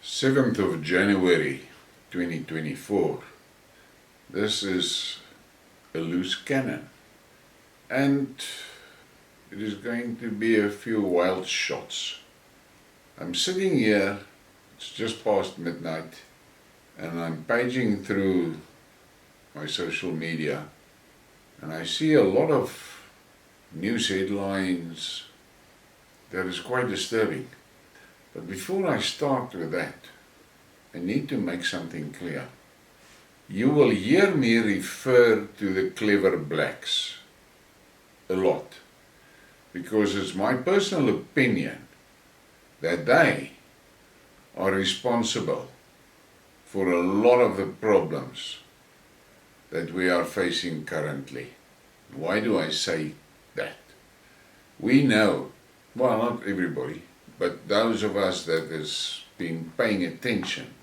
7th of January 2024. This is a loose cannon, and it is going to be a few wild shots. I'm sitting here, it's just past midnight, and I'm paging through my social media, and I see a lot of news headlines that is quite disturbing. But before I start with that, I need to make something clear. You will hear me refer to the clever blacks a lot, because it's my personal opinion that they are responsible for a lot of the problems that we are facing currently. Why do I say that? We know, well, not everybody, but those of us that has been paying attention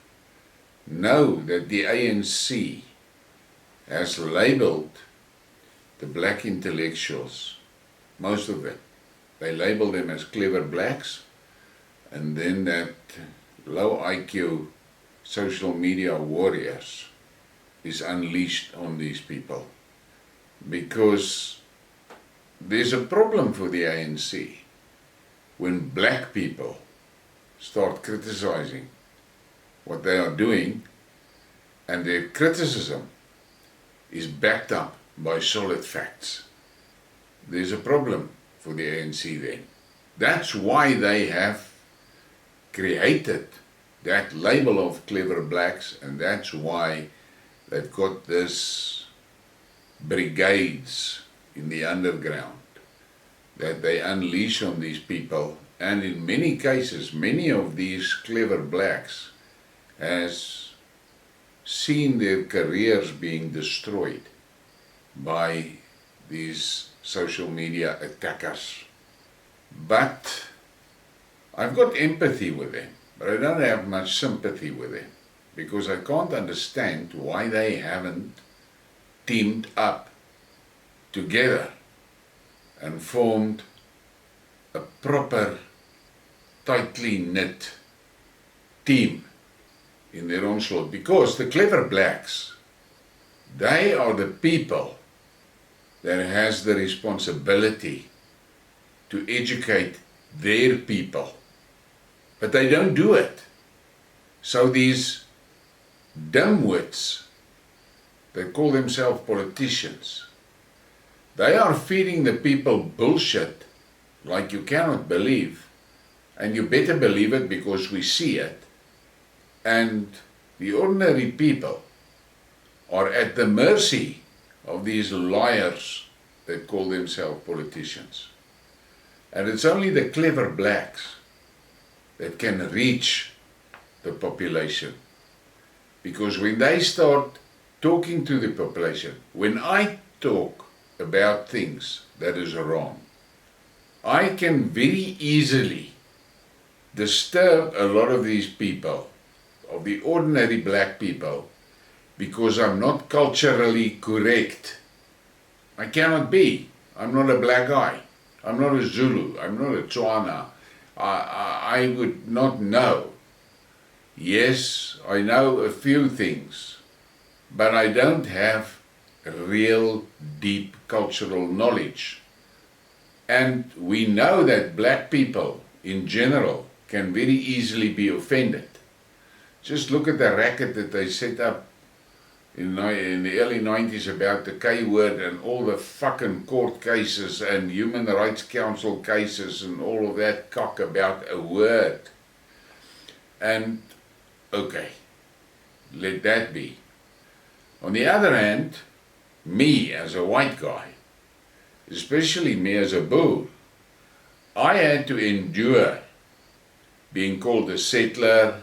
know that the ANC has labeled the black intellectuals, most of them, they label them as clever blacks, and then that low IQ social media warriors is unleashed on these people, because there's a problem for the ANC when black people start criticizing what they are doing, and their criticism is backed up by solid facts. There's a problem for the ANC then. That's why they have created that label of clever blacks, and that's why they've got this brigades in the underground that they unleash on these people. And in many cases, many of these clever blacks has seen their careers being destroyed by these social media attackers. But I've got empathy with them, but I don't have much sympathy with them, because I can't understand why they haven't teamed up together and formed a proper, tightly knit team in their onslaught. Because the clever blacks, they are the people that has the responsibility to educate their people, but they don't do it. So these dumbwits, they call themselves politicians, they are feeding the people bullshit like you cannot believe, and you better believe it because we see it. And the ordinary people are at the mercy of these liars that call themselves politicians. And it's only the clever blacks that can reach the population. Because when they start talking to the population, when I talk about things that is wrong, I can very easily disturb a lot of these people, of the ordinary black people, because I'm not culturally correct. I cannot be. I'm not a black guy. I'm not a Zulu. I'm not a Tswana. I would not know. Yes, I know a few things, but I don't have a real deep cultural knowledge. And we know that black people in general can very easily be offended. Just look at the racket that they set up in the early 90s about the K-word and all the fucking court cases and Human Rights Council cases and all of that cock about a word. And okay, let that be. On the other hand, me as a white guy, especially me as a Boer, I had to endure being called a settler,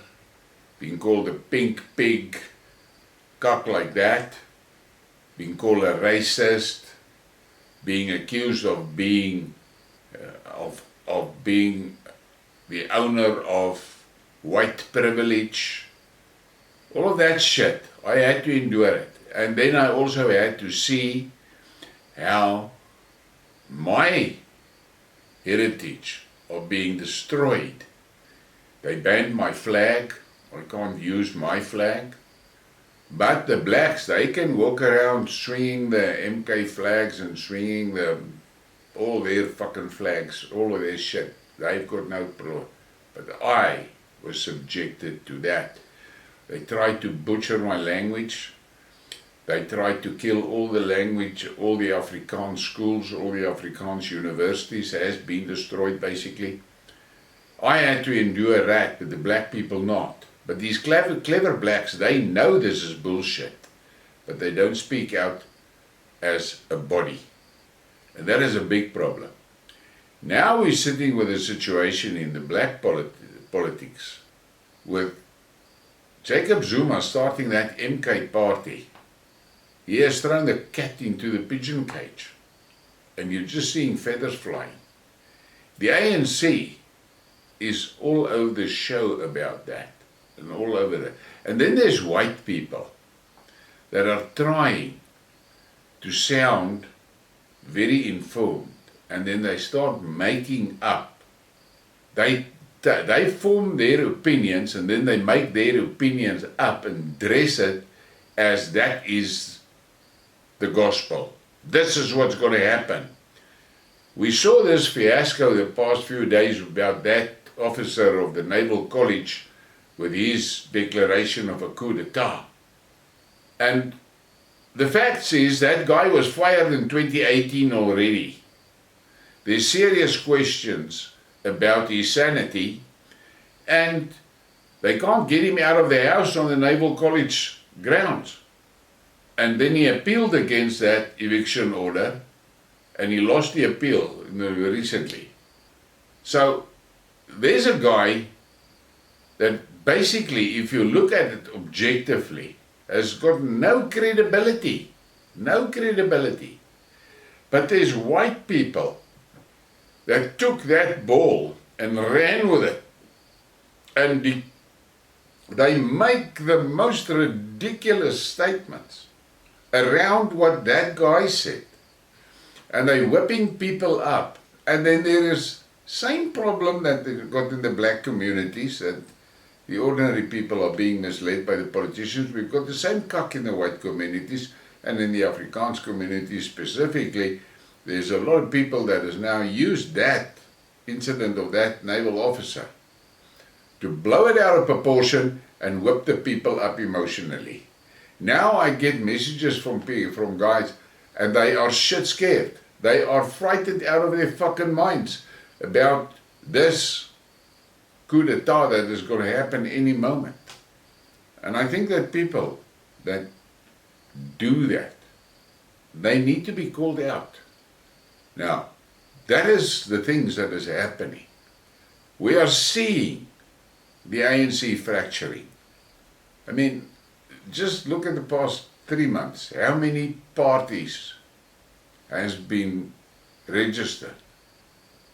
being called a pink pig, cock like that, being called a racist, being accused of being being the owner of white privilege, all of that shit. I had to endure it. And then I also had to see how my heritage of being destroyed. They banned my flag I can't use my flag. But the blacks, they can walk around swinging the MK flags and swinging all their fucking flags, all of their shit. They've got no problem. But I was subjected to that. They tried to butcher my language. They tried to kill all the language, all the Afrikaans schools, all the Afrikaans universities has been destroyed basically. I had to endure that, but the black people not. But these clever blacks, they know this is bullshit, but they don't speak out as a body. And that is a big problem. Now we're sitting with a situation in the black politics with Jacob Zuma starting that MK party. He has thrown the cat into the pigeon cage, and you're just seeing feathers flying. The ANC is all over the show about that. And all over there. And then there's white people that are trying to sound very informed, and then they start making up. They form their opinions, and then they make their opinions up and dress it as that is the gospel. This is what's going to happen. We saw this fiasco the past few days about that officer of the Naval College with his declaration of a coup d'etat. And the fact is that guy was fired in 2018 already. There's serious questions about his sanity, and they can't get him out of the house on the Naval College grounds. And then he appealed against that eviction order, and he lost the appeal recently. So there's a guy that basically, if you look at it objectively, has got no credibility. No credibility. But there's white people that took that ball and ran with it. And they make the most ridiculous statements around what that guy said. And they're whipping people up. And then there is same problem that they've got in the black communities, that the ordinary people are being misled by the politicians. We've got the same cuck in the white communities, and in the Afrikaans community specifically, there's a lot of people that has now used that incident of that naval officer to blow it out of proportion and whip the people up emotionally. Now I get messages from guys, and they are shit scared. They are frightened out of their fucking minds about this coup d'etat that is going to happen any moment. And I think that people that do that, they need to be called out. Now, that is the things that is happening. We are seeing the ANC fracturing. I mean, just look at the past 3 months. How many parties has been registered?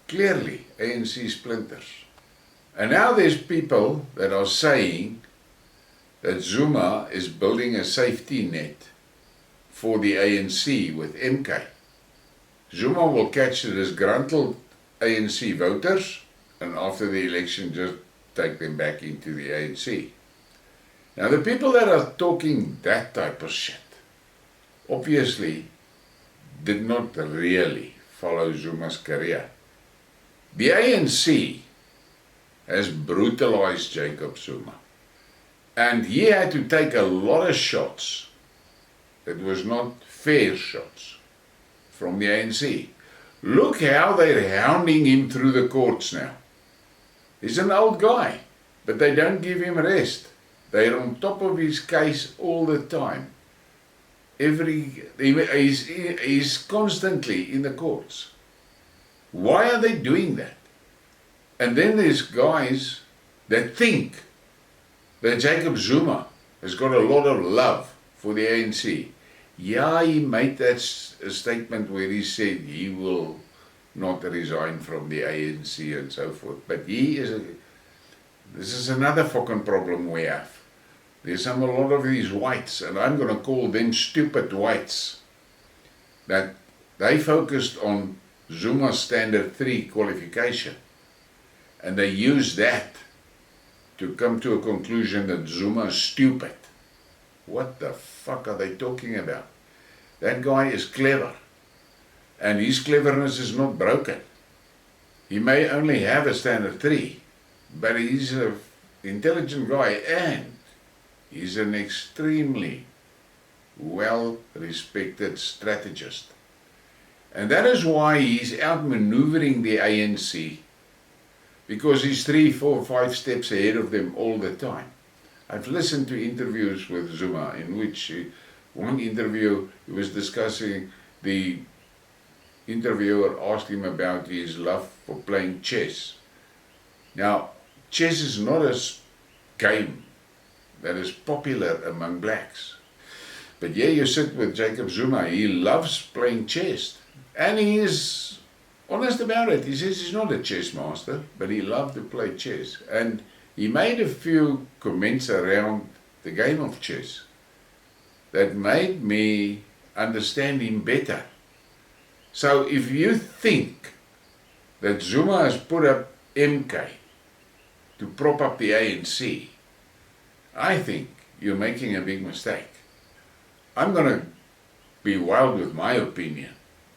Clearly, ANC splinters. And now there's people that are saying that Zuma is building a safety net for the ANC with MK. Zuma will catch the disgruntled ANC voters, and after the election just take them back into the ANC. Now the people that are talking that type of shit obviously did not really follow Zuma's career. The ANC has brutalized Jacob Zuma, and he had to take a lot of shots that was not fair shots from the ANC. Look how they're hounding him through the courts now. He's an old guy, but they don't give him rest. They're on top of his case all the time. He's constantly in the courts. Why are they doing that? And then there's guys that think that Jacob Zuma has got a lot of love for the ANC. Yeah, he made that statement where he said he will not resign from the ANC and so forth. But this is another fucking problem we have. There's a lot of these whites, and I'm going to call them stupid whites, that they focused on Zuma's Standard 3 qualification. And they use that to come to a conclusion that Zuma is stupid. What the fuck are they talking about? That guy is clever. And his cleverness is not broken. He may only have a standard 3, but he's an intelligent guy and he's an extremely well-respected strategist. And that is why he's outmaneuvering the ANC, because he's 3, 4, 5 steps ahead of them all the time. I've listened to interviews with Zuma in which one interview he was discussing, the interviewer asked him about his love for playing chess. Now, chess is not a game that is popular among blacks. But yeah, you sit with Jacob Zuma, he loves playing chess. And he is honest about it. He says he's not a chess master, but he loved to play chess. And he made a few comments around the game of chess that made me understand him better. So if you think that Zuma has put up MK to prop up the ANC, I think you're making a big mistake. I'm going to be wild with my opinion.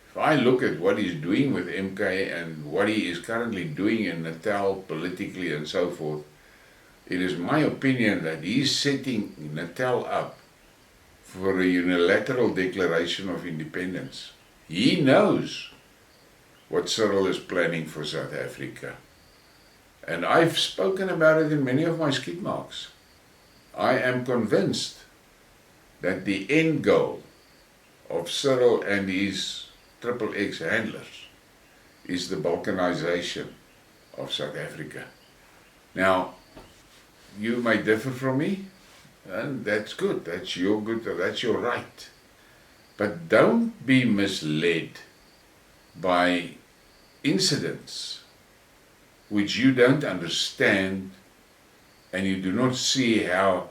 If I look at what he's doing with MK and what he is currently doing in Natal politically and so forth, it is my opinion that he's setting Natal up for a unilateral declaration of independence. He knows what Cyril is planning for South Africa. And I've spoken about it in many of my skidmarks. I am convinced that the end goal of Cyril and his XXX handlers is the balkanization of South Africa. Now, you may differ from me, and that's good, that's your right. But don't be misled by incidents which you don't understand and you do not see how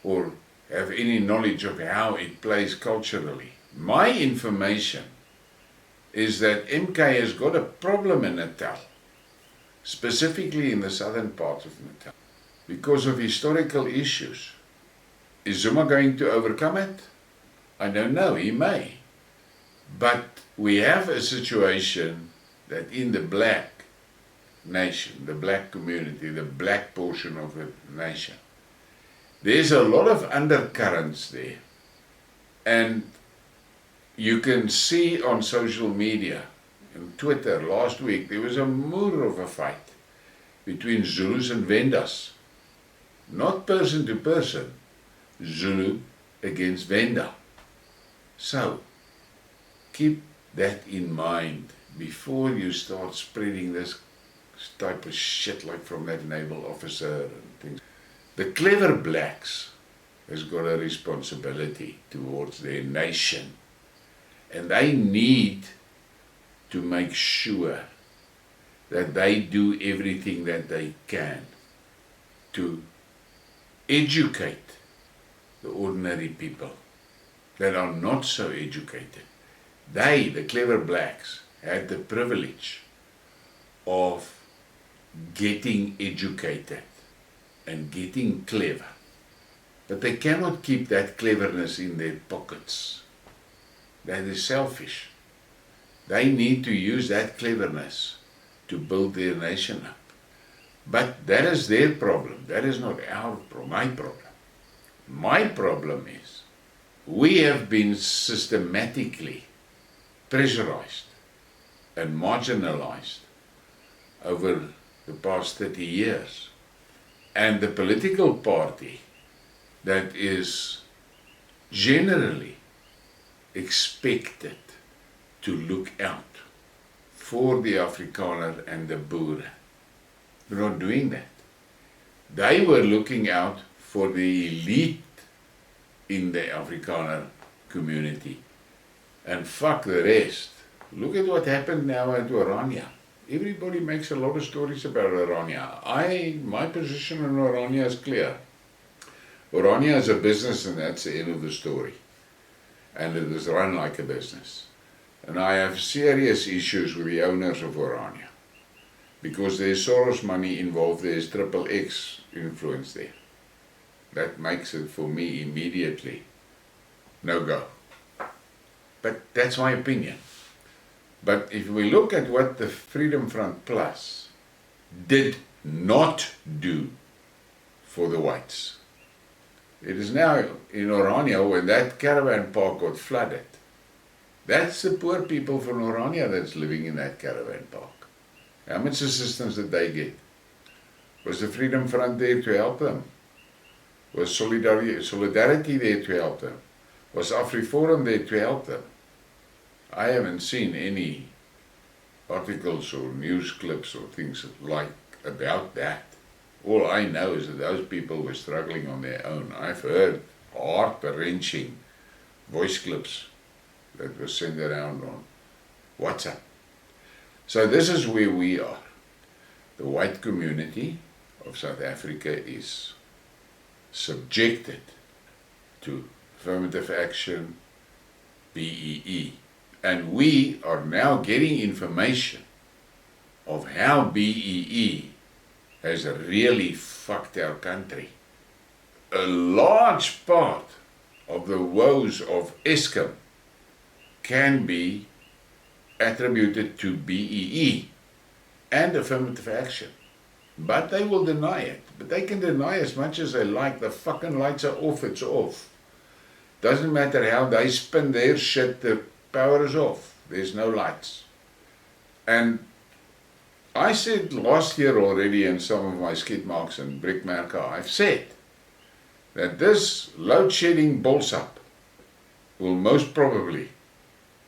or have any knowledge of how it plays culturally. My information is that MK has got a problem in Natal, specifically in the southern part of Natal, because of historical issues. Is Zuma going to overcome it? I don't know, he may. But we have a situation that in the black nation, the black community, the black portion of the nation, there's a lot of undercurrents there. And you can see on social media, on Twitter, last week, there was a moor of a fight between Zulus and Vendas. Not person to person, Zulu against Venda. So, keep that in mind before you start spreading this type of shit like from that naval officer and things. The clever blacks has got a responsibility towards their nation, and they need to make sure that they do everything that they can to educate the ordinary people that are not so educated. They, the clever blacks, had the privilege of getting educated and getting clever. But they cannot keep that cleverness in their pockets. That is selfish. They need to use that cleverness to build their nation up. But that is their problem. That is not our problem, my problem. My problem is we have been systematically pressurized and marginalized over the past 30 years. And the political party that is generally expected to look out for the Afrikaner and the Boer, they're not doing that. They were looking out for the elite in the Afrikaner community. And fuck the rest. Look at what happened now at Orania. Everybody makes a lot of stories about Orania. My position on Orania is clear. Orania is a business and that's the end of the story. And it is run like a business. And I have serious issues with the owners of Orania. Because there's Soros money involved, there's XXX influence there. That makes it for me immediately no go. But that's my opinion. But if we look at what the Freedom Front Plus did not do for the whites, it is now in Oranje when that caravan park got flooded. That's the poor people from Oranje that's living in that caravan park. How much assistance did they get? Was the Freedom Front there to help them? Was Solidarity there to help them? Was AfriForum there to help them? I haven't seen any articles or news clips or things like about that. All I know is that those people were struggling on their own. I've heard heart-wrenching voice clips that were sent around on WhatsApp. So this is where we are. The white community of South Africa is subjected to affirmative action, BEE. And we are now getting information of how BEE has really fucked our country. A large part of the woes of Eskom can be attributed to BEE and affirmative action. But they will deny it. But they can deny as much as they like. The fucking lights are off, it's off. Doesn't matter how they spin their shit, the power is off. There's no lights. And I said last year already in some of my Skidmarks and Briekmerke, I've said that this load shedding bullsup will most probably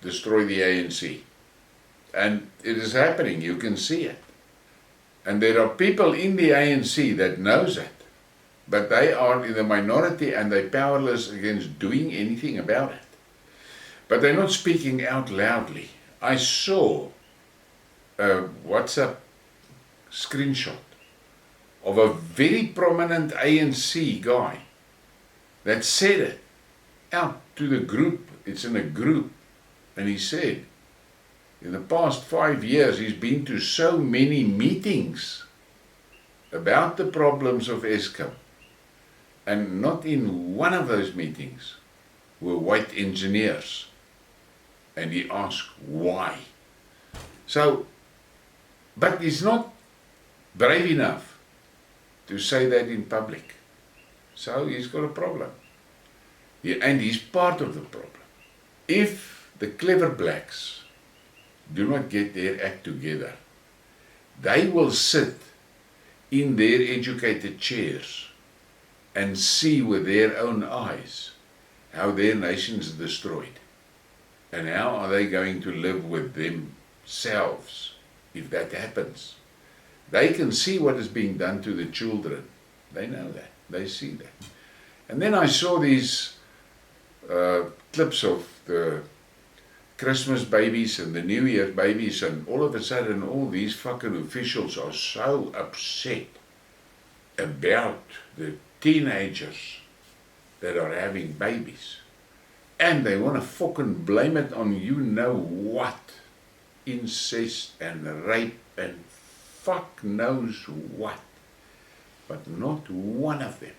destroy the ANC. And it is happening, you can see it. And there are people in the ANC that knows it, but they are in the minority and they're powerless against doing anything about it. But they're not speaking out loudly. I saw a WhatsApp screenshot of a very prominent ANC guy that said it out to the group. It's in a group. And he said, in the past 5 years, he's been to so many meetings about the problems of Eskom. And not in one of those meetings were white engineers. And he asked why. So, but he's not brave enough to say that in public. So he's got a problem. And he's part of the problem. If the clever blacks do not get their act together, they will sit in their educated chairs and see with their own eyes how their nation is destroyed. And how are they going to live with themselves if that happens? They can see what is being done to the children. They know that. They see that. And then I saw these clips of the Christmas babies and the New Year babies, and all of a sudden all these fucking officials are so upset about the teenagers that are having babies. And they want to fucking blame it on you know what. Incest and rape and fuck knows what. But not one of them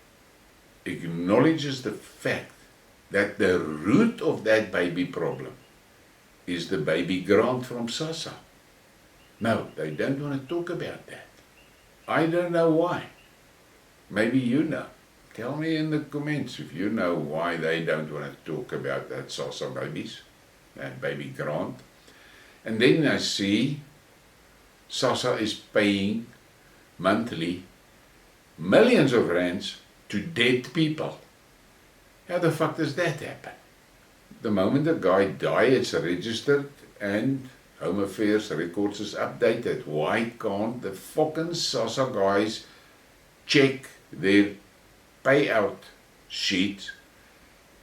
acknowledges the fact that the root of that baby problem is the baby grant from SASSA. No, they don't want to talk about that. I don't know why. Maybe you know. Tell me in the comments if you know why they don't want to talk about that SASSA babies, that baby grant. And then I see SASSA is paying monthly millions of rands to dead people. How the fuck does that happen? The moment a guy dies, it's registered and Home Affairs records is updated. Why can't the fucking SASSA guys check their payout sheet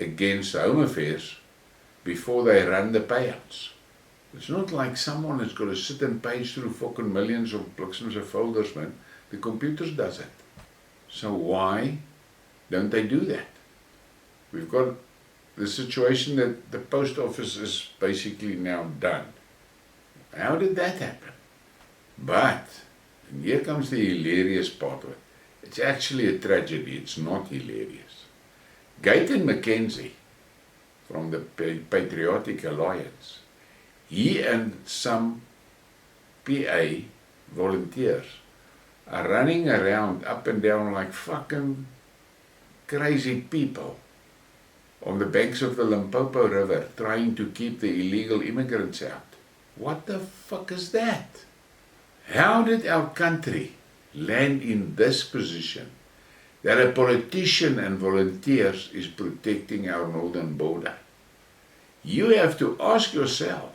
against Home Affairs before they run the payouts? It's not like someone has got to sit and page through fucking millions of bliksums of folders, man. The computers does it. So why don't they do that? We've got the situation that the post office is basically now done. How did that happen? But, and here comes the hilarious part of it, It's actually a tragedy, it's not hilarious. Gayton McKenzie from the Patriotic Alliance, he and some PA volunteers are running around up and down like fucking crazy people on the banks of the Limpopo River trying to keep the illegal immigrants out. What the fuck is that? How did our country land in this position that a politician and volunteers is protecting our northern border? You have to ask yourself,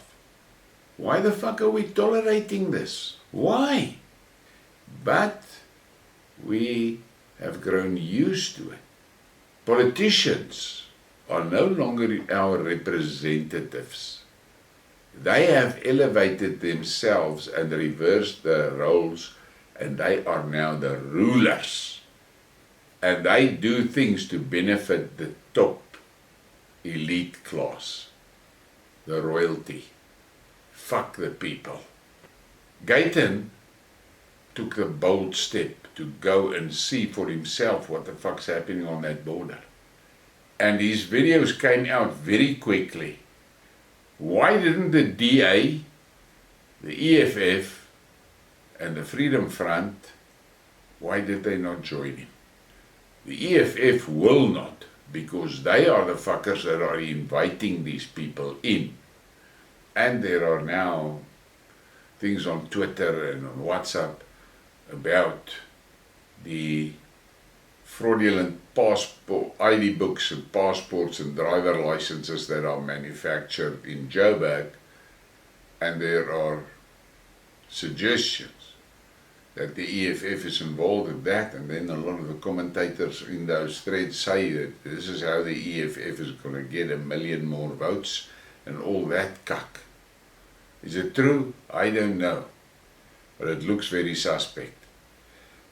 why the fuck are we tolerating this? Why? But we have grown used to it. Politicians are no longer our representatives. They have elevated themselves and reversed the roles, and they are now the rulers. And they do things to benefit the top elite class, the royalty. Fuck the people. Gayton took the bold step to go and see for himself what the fuck's happening on that border. And his videos came out very quickly. Why didn't the DA, the EFF, and the Freedom Front, why did they not join him? The EFF will not, because they are the fuckers that are inviting these people in. And there are now things on Twitter and on WhatsApp about the fraudulent passport, ID books and passports and driver licenses that are manufactured in Joburg, and there are suggestions that the EFF is involved in that, and then a lot of the commentators in those threads say that this is how the EFF is going to get 1 million more votes and all that cuck. Is it true? I don't know, but it looks very suspect.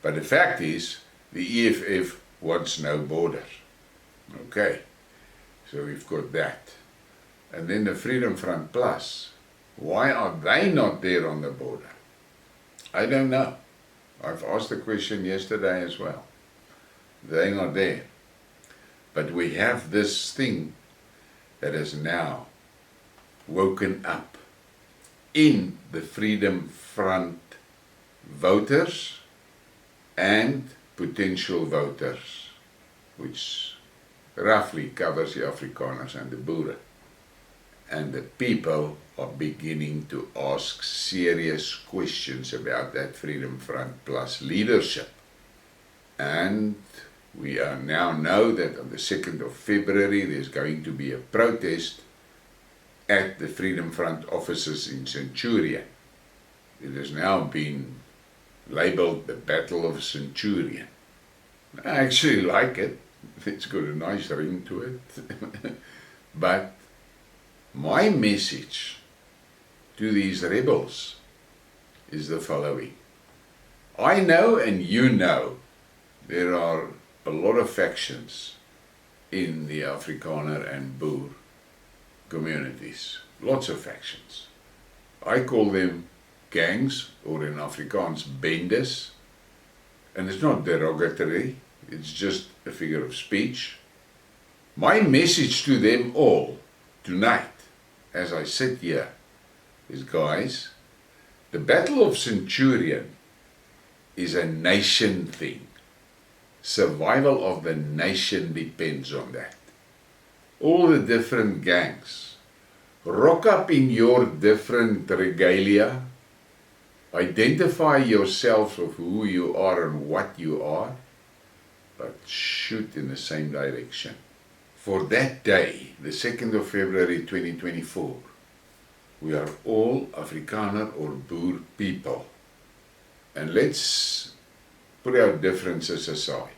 But the fact is, the EFF wants no border. Okay, so we've got that. And then the Freedom Front Plus, why are they not there on the border? I don't know. I've asked the question yesterday as well. They're not there. But we have this thing that is now woken up in the Freedom Front voters and potential voters, which roughly covers the Afrikaners and the Boere. And the people are beginning to ask serious questions about that Freedom Front Plus leadership. And we now know that on the 2nd of February there's going to be a protest at the Freedom Front offices in Centurion. It has now been labeled the Battle of Centurion. I actually like it. It's got a nice ring to it. But my message to these rebels is the following. I know and you know there are a lot of factions in the Afrikaner and Boer communities. Lots of factions. I call them gangs, or in Afrikaans bendes, and it's not derogatory, it's just a figure of speech. My message to them all tonight, as I sit here, is guys, the Battle of Centurion is a nation thing. Survival of the nation depends on that. All the different gangs, rock up in your different regalia, identify yourself of who you are and what you are, but shoot in the same direction. For that day, the 2nd of February 2024, we are all Afrikaner or Boer people. And let's put our differences aside.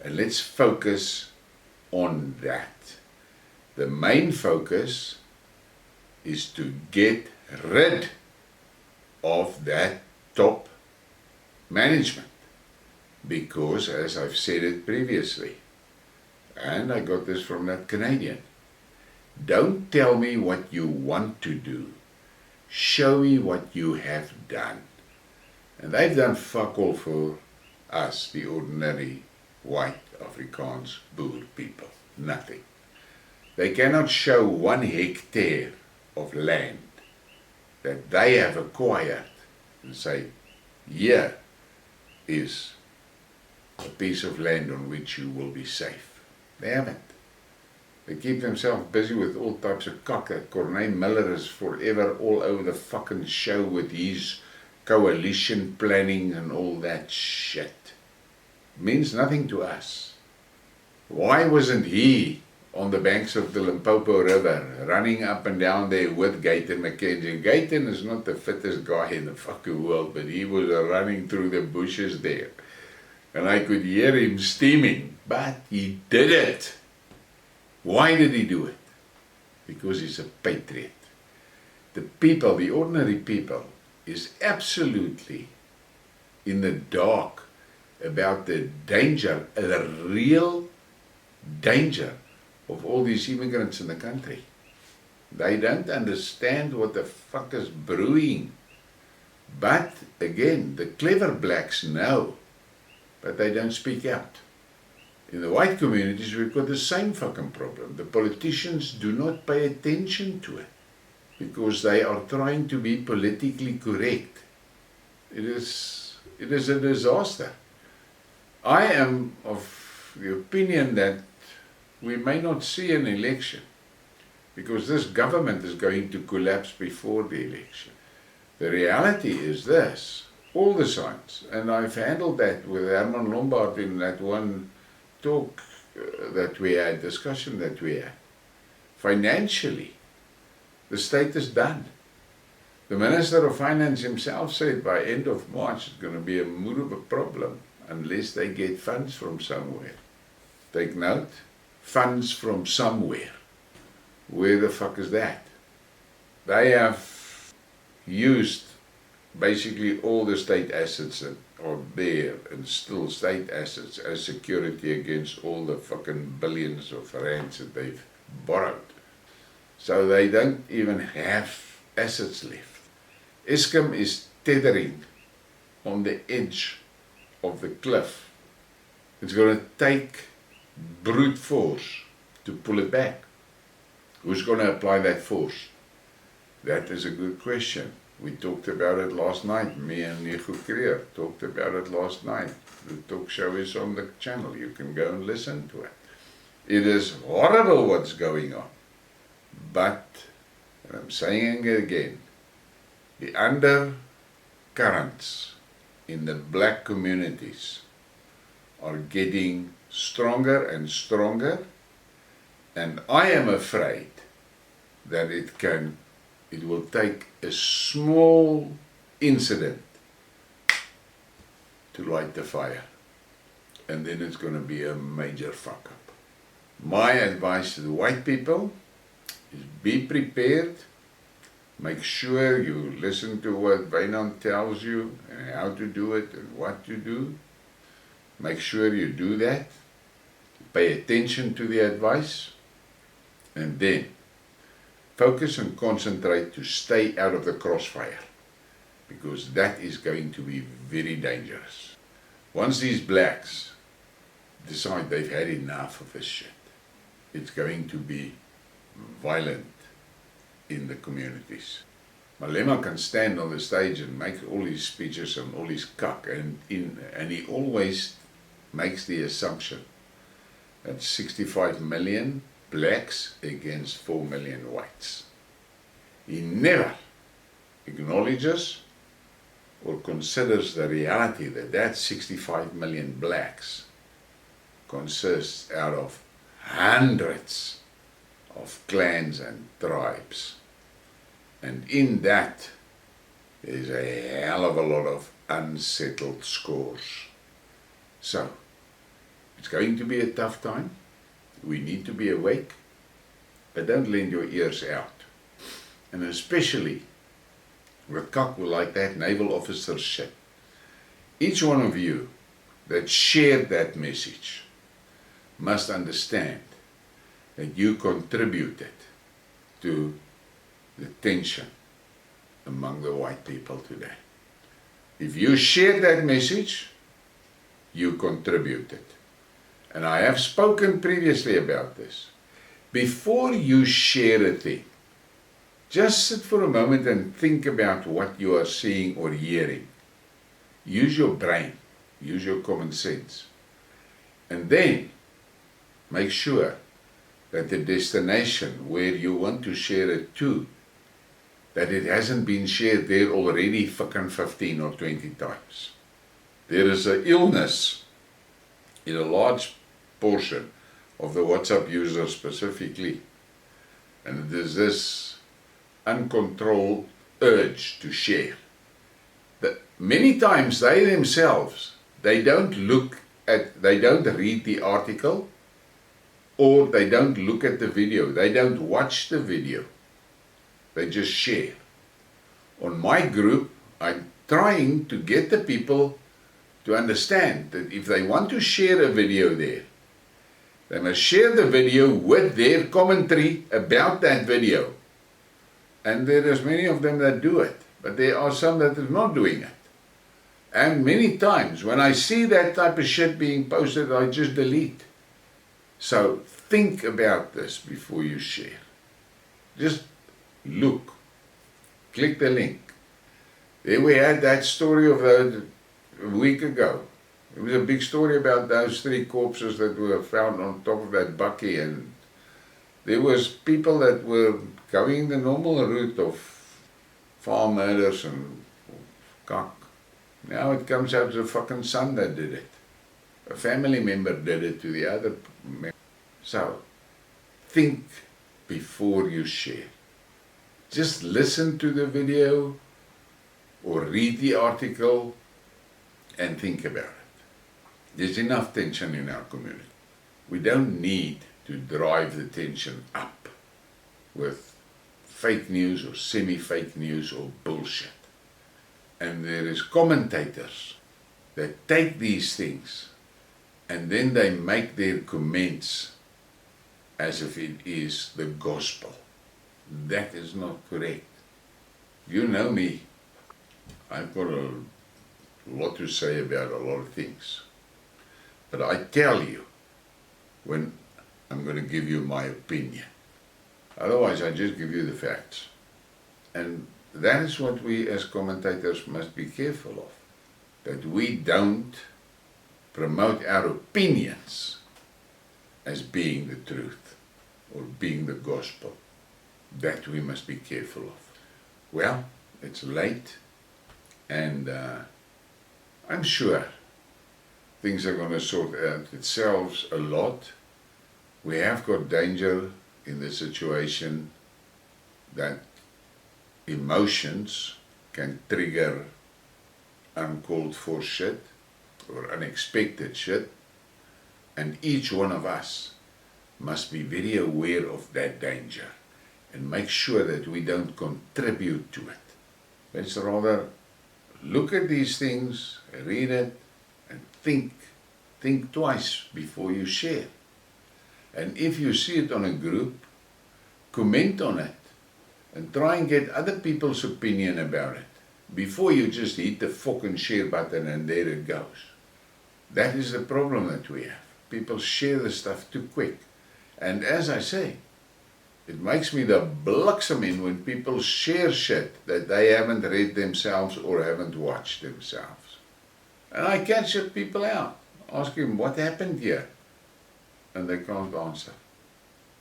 And let's focus on that. The main focus is to get rid of that top management. Because, as I've said it previously, and I got this from that Canadian, don't tell me what you want to do. Show me what you have done. And they've done fuck all for us, the ordinary white Afrikaans Boer people. Nothing. They cannot show 1 hectare of land that they have acquired and say, here is a piece of land on which you will be safe. They haven't. They keep themselves busy with all types of cock. That Corneille Miller is forever all over the fucking show with his coalition planning and all that shit. Means nothing to us. Why wasn't he on the banks of the Limpopo River running up and down there with Gayton McKenzie? Gayton is not the fittest guy in the fucking world, but he was running through the bushes there. And I could hear him steaming, but he did it. Why did he do it? Because he's a patriot. The people, the ordinary people, is absolutely in the dark about the danger, the real danger of all these immigrants in the country. They don't understand what the fuck is brewing. But again, the clever blacks know, but they don't speak out. In the white communities, we've got the same fucking problem. The politicians do not pay attention to it because they are trying to be politically correct. It is a disaster. I am of the opinion that we may not see an election because this government is going to collapse before the election. The reality is this, all the signs, and I've handled that with Herman Lombard in that one talk that we had, discussion that we had. Financially, the state is done. The Minister of Finance himself said by end of March it's going to be a mood of a problem unless they get funds from somewhere. Take note, funds from somewhere. Where the fuck is that? They have used basically all the state assets that are there and still state assets as security against all the fucking billions of rands that they've borrowed. So they don't even have assets left. Eskom is tethering on the edge of the cliff. It's going to take brute force to pull it back. Who's going to apply that force? That is a good question. We talked about it last night. Me and Nico Creer talked about it last night. The talk show is on the channel. You can go and listen to it. It is horrible what's going on. But, and I'm saying it again, the undercurrents in the black communities are getting stronger and stronger, and I am afraid that it will take a small incident to light the fire, and then it's going to be a major fuck up. My advice to the white people is be prepared. Make sure you listen to what Wynand tells you and how to do it and what to do. Make sure you do that. Pay attention to the advice, and then focus and concentrate to stay out of the crossfire, because that is going to be very dangerous. Once these blacks decide they've had enough of this shit, it's going to be violent in the communities. Malema can stand on the stage and make all his speeches and all his cuck, and he always makes the assumption that 65 million blacks against 4 million whites. He never acknowledges or considers the reality that 65 million blacks consists out of hundreds of clans and tribes. And in that is a hell of a lot of unsettled scores. So, it's going to be a tough time. We need to be awake, but don't lend your ears out. And especially with cock like that naval officer shit. Each one of you that shared that message must understand that you contributed to the tension among the white people today. If you share that message, you contributed. And I have spoken previously about this. Before you share a thing, just sit for a moment and think about what you are seeing or hearing. Use your brain, use your common sense. And then make sure that the destination where you want to share it to, that it hasn't been shared there already fucking 15 or 20 times. There is an illness in a large portion of the WhatsApp users specifically, and it is this uncontrolled urge to share. Many times they themselves, they don't read the article, or they don't look at the video, they don't watch the video, they just share. On my group, I'm trying to get the people to understand that if they want to share a video there, they must share the video with their commentary about that video. And there is many of them that do it, but there are some that are not doing it. And many times when I see that type of shit being posted, I just delete. So think about this before you share. Just look, click the link. There we had that story of a week ago. It was a big story about those 3 corpses that were found on top of that bakkie, and there was people that were going the normal route of farm murders and cock. Now it comes out the fucking son that did it. A family member did it to the other member. So, think before you share. Just listen to the video or read the article and think about it. There's enough tension in our community. We don't need to drive the tension up with fake news or semi-fake news or bullshit. And there is commentators that take these things and then they make their comments as if it is the gospel. That is not correct. You know me. I've got a lot to say about a lot of things. But I tell you when I'm going to give you my opinion. Otherwise, I just give you the facts. And that is what we as commentators must be careful of. That we don't promote our opinions as being the truth or being the gospel. That we must be careful of. Well, it's late, and I'm sure things are going to sort out themselves a lot. We have got danger in the situation that emotions can trigger uncalled for shit or unexpected shit, and each one of us must be very aware of that danger and make sure that we don't contribute to it. Let's rather look at these things, read it, and think twice before you share. And if you see it on a group, comment on it and try and get other people's opinion about it before you just hit the fucking share button and there it goes. That is the problem that we have. People share the stuff too quick. And as I say, it makes me the bliksem in when people share shit that they haven't read themselves or haven't watched themselves. And I can shut people out, ask them what happened here, and they can't answer.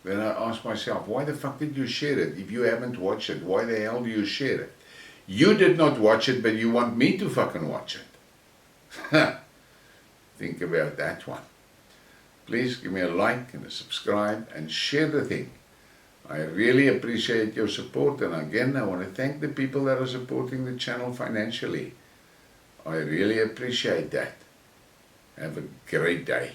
Then I ask myself, why the fuck did you share it? If you haven't watched it, why the hell do you share it? You did not watch it, but you want me to fucking watch it. Think about that one. Please give me a like and a subscribe and share the thing. I really appreciate your support, and again I want to thank the people that are supporting the channel financially. I really appreciate that. Have a great day.